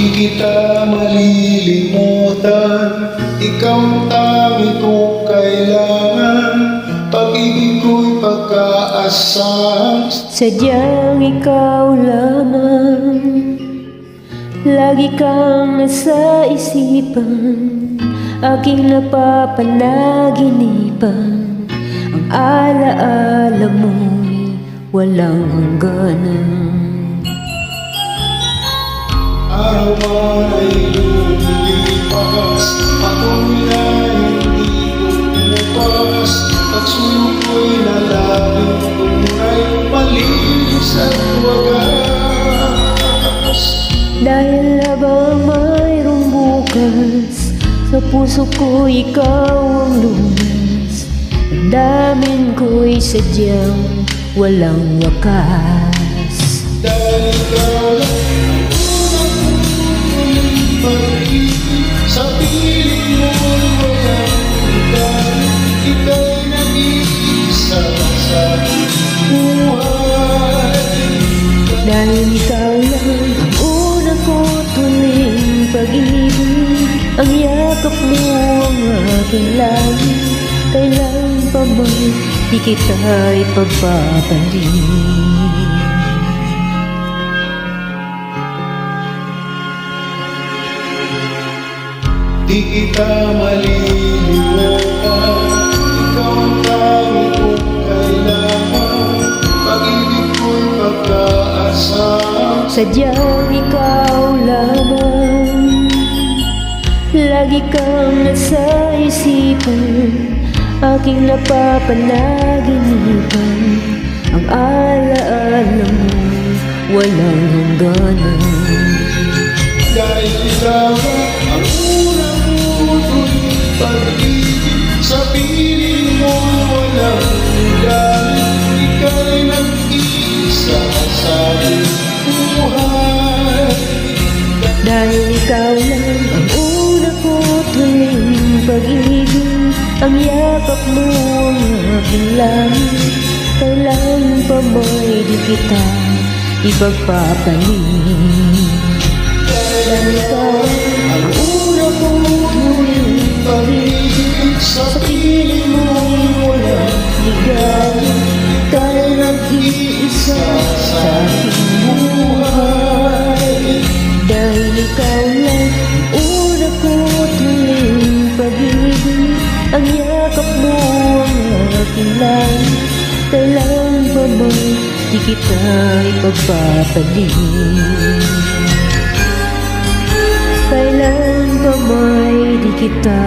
Di kita malilimutan, ikaw ang tanging kong kailangan. Pag-ibig ko'y pagkaasahan, Sadyang ikaw lamang, lagi kang nasa isipan, aking napapanaginipan. Ang alaala mo'y walang hangganan. araw man ay lumilipas, patuloy na hindi umupas. Pagsulong ko'y lalapit, tunay malinis at wagas. Dahil labang mayroong bukas, sa puso ko ikaw ang lunas. Ang damin ko'y sadyang walang wakas. Dahil ikaw lang sa piling mo walang hanggan, ika'y nag-iisa sa aking buhay. Dahil ikaw lang ang una ko tuwing pag-ibig, ang yakap mo ang aking langit. Kailan pa man di kita ipagpapalit. Di kita malilimutan, ikaw ang tanging kong kailangan. Pag-ibig ko'y pagkaasahan, Sadyang ikaw lamang, lagi kang nasa isipan, aking napapanaginipan. Ang alaala mo walang hangganan. dahil ikaw ang unang tuloy. Pag-ibig sa piling mo walang hanggan, ika'y nag-iisa sa aking buhay. Dahil ikaw lang ang una ko tuwing pag-ibig, ang yakap mo ang aking langit. Kailan pa may di kita ipagpapalit. Dahil ikaw Ang una kong tuwing pag-ibig sa piling mo walang ligaya, kaya nag-iisa sa aking buhay. Dahil ikaw lang ang una ko tuwing pag-ibig, ang yakap mo ang aking langit. Kailan pa man di kita ipagpapalit. Kailan pa may di kita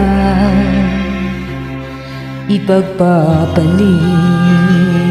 ipagpapalit.